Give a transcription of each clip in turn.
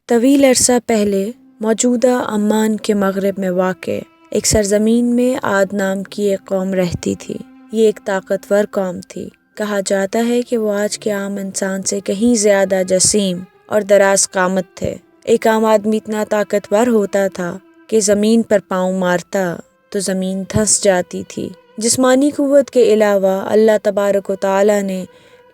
طویل عرصہ پہلے موجودہ عمان کے مغرب میں واقع ایک سرزمین میں عاد نام کی ایک قوم رہتی تھی۔ یہ ایک طاقتور قوم تھی۔ کہا جاتا ہے کہ وہ آج کے عام انسان سے کہیں زیادہ جسیم اور دراز قامت تھے۔ ایک عام آدمی اتنا طاقتور ہوتا تھا کہ زمین پر پاؤں مارتا تو زمین دھنس جاتی تھی۔ جسمانی قوت کے علاوہ اللہ تبارک و تعالیٰ نے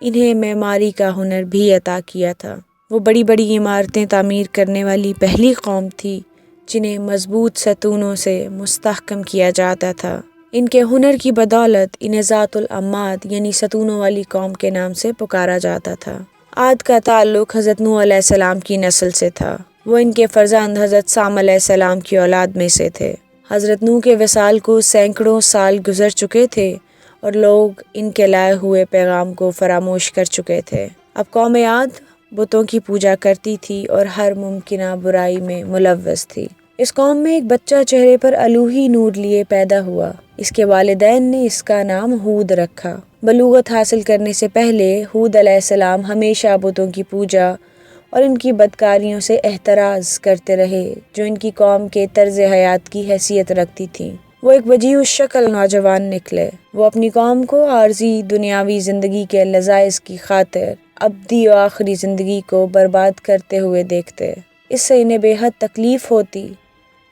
انہیں معماری کا ہنر بھی عطا کیا تھا۔ وہ بڑی بڑی عمارتیں تعمیر کرنے والی پہلی قوم تھی جنہیں مضبوط ستونوں سے مستحکم کیا جاتا تھا۔ ان کے ہنر کی بدولت انہیں ذات العماد یعنی ستونوں والی قوم کے نام سے پکارا جاتا تھا۔ عاد کا تعلق حضرت نوح علیہ السلام کی نسل سے تھا۔ وہ ان کے فرزند حضرت سام علیہ السلام کی اولاد میں سے تھے۔ حضرت نوح کے وصال کو سینکڑوں سال گزر چکے تھے اور لوگ ان کے لائے ہوئے پیغام کو فراموش کر چکے تھے۔ اب قوم عاد بتوں کی پوجا کرتی تھی اور ہر ممکنہ برائی میں ملوث تھی۔ اس قوم میں ایک بچہ چہرے پر الوہی نور لیے پیدا ہوا۔ اس کے والدین نے اس کا نام ہود رکھا۔ بلوغت حاصل کرنے سے پہلے ہود علیہ السلام ہمیشہ بتوں کی پوجا اور ان کی بدکاریوں سے احتراز کرتے رہے جو ان کی قوم کے طرز حیات کی حیثیت رکھتی تھی۔ وہ ایک وجیح الشکل نوجوان نکلے۔ وہ اپنی قوم کو عارضی دنیاوی زندگی کے لذائذ کی خاطر ابدی و آخری زندگی کو برباد کرتے ہوئے دیکھتے۔ اس سے انہیں بے حد تکلیف ہوتی،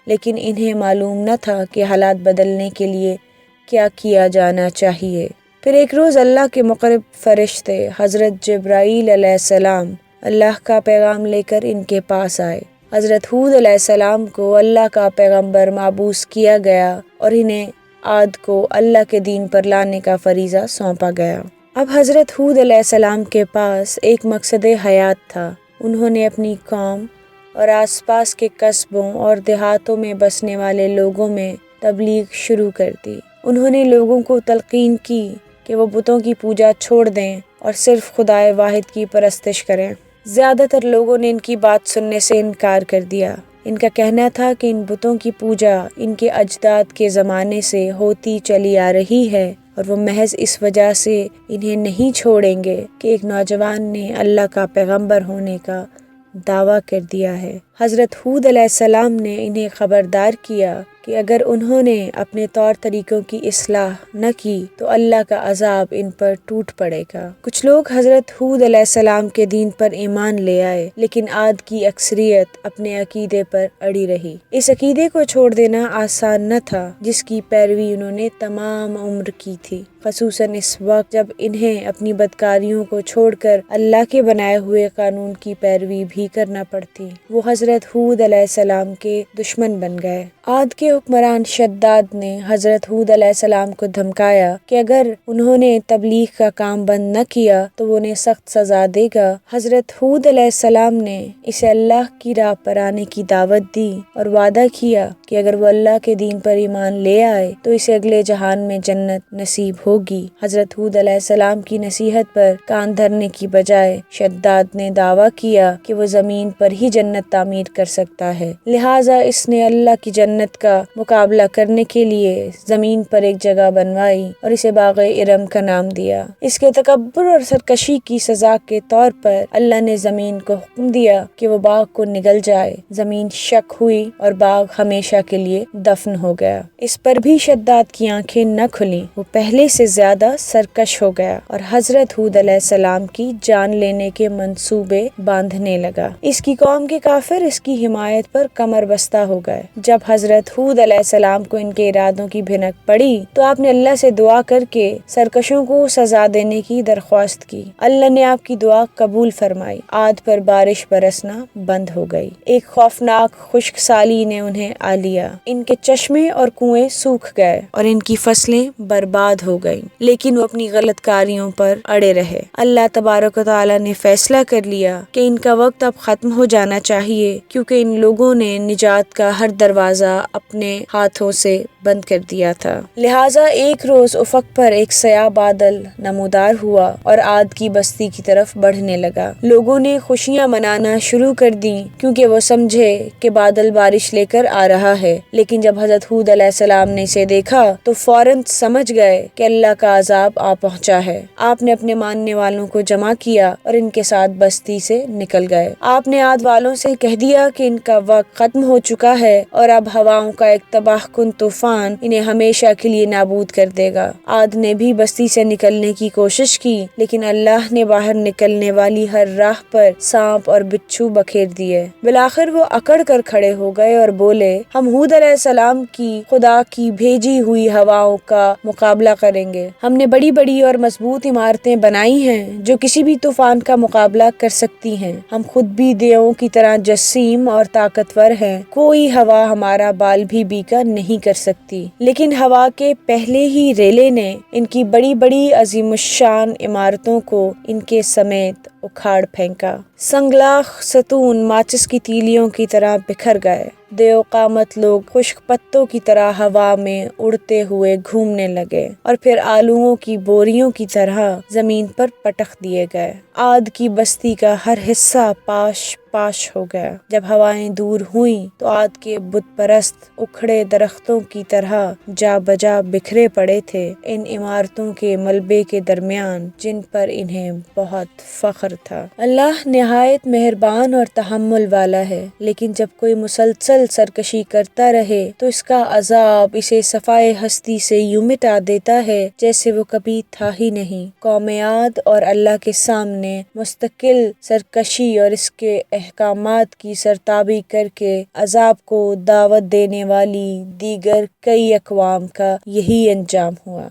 لیکن انہیں معلوم نہ تھا کہ حالات بدلنے کے لیے کیا کیا جانا چاہیے۔ پھر ایک روز اللہ کے مقرب فرشتے حضرت جبرائیل علیہ السلام اللہ کا پیغام لے کر ان کے پاس آئے۔ حضرت ہود علیہ السلام کو اللہ کا پیغمبر مابعوث کیا گیا اور انہیں عاد کو اللہ کے دین پر لانے کا فریضہ سونپا گیا۔ اب حضرت ہود علیہ السلام کے پاس ایک مقصد حیات تھا۔ انہوں نے اپنی قوم اور آس پاس کے قصبوں اور دیہاتوں میں بسنے والے لوگوں میں تبلیغ شروع کر دی۔ انہوں نے لوگوں کو تلقین کی کہ وہ بتوں کی پوجا چھوڑ دیں اور صرف خدائے واحد کی پرستش کریں۔ زیادہ تر لوگوں نے ان کی بات سننے سے انکار کر دیا۔ ان کا کہنا تھا کہ ان بتوں کی پوجا ان کے اجداد کے زمانے سے ہوتی چلی آ رہی ہے اور وہ محض اس وجہ سے انہیں نہیں چھوڑیں گے کہ ایک نوجوان نے اللہ کا پیغمبر ہونے کا دعویٰ کر دیا ہے۔ حضرت ہود علیہ السلام نے انہیں خبردار کیا کہ اگر انہوں نے اپنے طور طریقوں کی اصلاح نہ کی تو اللہ کا عذاب ان پر ٹوٹ پڑے گا۔ کچھ لوگ حضرت ہود علیہ السلام کے دین پر ایمان لے آئے، لیکن عاد کی اکثریت اپنے عقیدے پر اڑی رہی۔ اس عقیدے کو چھوڑ دینا آسان نہ تھا جس کی پیروی انہوں نے تمام عمر کی تھی، خصوصاً اس وقت جب انہیں اپنی بدکاریوں کو چھوڑ کر اللہ کے بنائے ہوئے قانون کی پیروی بھی کرنا پڑتی۔ وہ حضرت ہود علیہ السلام کے دشمن بن گئے۔ عاد کے حکمران شداد نے حضرت ہود علیہ السلام کو دھمکایا کہ اگر انہوں نے تبلیغ کا کام بند نہ کیا تو وہ انہیں سخت سزا دے گا۔ حضرت ہود علیہ السلام نے اسے اللہ کی راہ پر آنے کی دعوت دی اور وعدہ کیا کہ اگر وہ اللہ کے دین پر ایمان لے آئے تو اسے اگلے جہان میں جنت نصیب ہوگی۔ حضرت ہود علیہ السلام کی نصیحت پر کان دھرنے کی بجائے شداد نے دعویٰ کیا کہ وہ زمین پر ہی جنت تعمیر کر سکتا ہے، لہٰذا اس نے اللہ کی جنت کا مقابلہ کرنے کے لیے زمین پر ایک جگہ بنوائی اور اسے باغ ارم کا نام دیا۔ اس کے تکبر اور سرکشی کی سزا کے طور پر اللہ نے زمین کو حکم دیا کہ وہ باغ کو نگل جائے۔ زمین شک ہوئی اور باغ ہمیشہ کے لیے دفن ہو گیا۔ اس پر بھی شداد کی آنکھیں نہ کھلیں، وہ پہلے سے زیادہ سرکش ہو گیا اور حضرت ہود علیہ السلام کی جان لینے کے منصوبے باندھنے لگا۔ اس کی قوم کے کافر اس کی حمایت پر کمر بستہ ہو گئے۔ جب حضرت ہود علیہ السلام کو ان کے ارادوں کی بھنک پڑی تو آپ نے اللہ سے دعا کر کے سرکشوں کو سزا دینے کی درخواست کی۔ اللہ نے آپ کی دعا قبول فرمائی۔ عاد پر بارش برسنا بند ہو گئی۔ ایک خوفناک خشک سالی نے انہیں آ لیا۔ ان کے چشمے اور کنویں سوکھ گئے اور ان کی فصلیں برباد ہو گئیں، لیکن وہ اپنی غلط کاریوں پر اڑے رہے۔ اللہ تبارک و تعالیٰ نے فیصلہ کر لیا کہ ان کا وقت اب ختم ہو جانا چاہیے، کیونکہ ان لوگوں نے نجات کا ہر دروازہ اپنے ہاتھوں سے بند کر دیا تھا۔ لہٰذا ایک روز افق پر ایک سیاہ بادل نمودار ہوا اور عاد کی بستی کی طرف بڑھنے لگا۔ لوگوں نے خوشیاں منانا شروع کر دیں کیونکہ وہ سمجھے کہ بادل بارش لے کر آ رہا ہے، لیکن جب حضرت ہود علیہ السلام نے اسے دیکھا تو فوراً سمجھ گئے کہ اللہ کا عذاب آ پہنچا ہے۔ آپ نے اپنے ماننے والوں کو جمع کیا اور ان کے ساتھ بستی سے نکل گئے۔ آپ نے عاد والوں سے کہہ دیا کہ ان کا وقت ختم ہو چکا ہے اور اب ہواؤں کا ایک تباہ کن طوفان انہیں ہمیشہ کے لیے نابود کر دے گا۔ عاد نے بھی بستی سے نکلنے کی کوشش کی، لیکن اللہ نے باہر نکلنے والی ہر راہ پر سانپ اور بچھو بکھیر دیے۔ بالآخر وہ اکڑ کر کھڑے ہو گئے اور بولے، ہم ہود علیہ السلام کی خدا کی بھیجی ہوئی ہواؤں کا مقابلہ کریں گے۔ ہم نے بڑی بڑی اور مضبوط عمارتیں بنائی ہیں جو کسی بھی طوفان کا مقابلہ کر سکتی ہیں۔ ہم خود بھی دیووں کی طرح جسیم اور طاقتور ہیں، کوئی ہوا ہمارا بال بھی بیکا نہیں کر سکتی۔ لیکن ہوا کے پہلے ہی ریلے نے ان کی بڑی بڑی عظیم الشان عمارتوں کو ان کے سمیت اکھاڑ پھینکا۔ سنگلاخ ستون ماچس کی تیلیوں کی طرح بکھر گئے۔ دیو قامت لوگ خشک پتوں کی طرح ہوا میں اڑتے ہوئے گھومنے لگے اور پھر آلووں کی بوریوں کی طرح زمین پر پٹخ دیے گئے۔ عاد کی بستی کا ہر حصہ پاش پاش ہو گیا۔ جب ہوائیں دور ہوئیں تو عاد کے بت پرست اکھڑے درختوں کی طرح جا بجا بکھرے پڑے تھے ان عمارتوں کے ملبے کے درمیان جن پر انہیں بہت فخر تھا۔ اللہ نہایت مہربان اور تحمل والا ہے، لیکن جب کوئی مسلسل سرکشی کرتا رہے تو اس کا عذاب اسے صفائے ہستی سے یوں مٹا دیتا ہے جیسے وہ کبھی تھا ہی نہیں۔ قوم عاد اور اللہ کے سامنے مستقل سرکشی اور اس کے احکامات کی سرتابی کر کے عذاب کو دعوت دینے والی دیگر کئی اقوام کا یہی انجام ہوا۔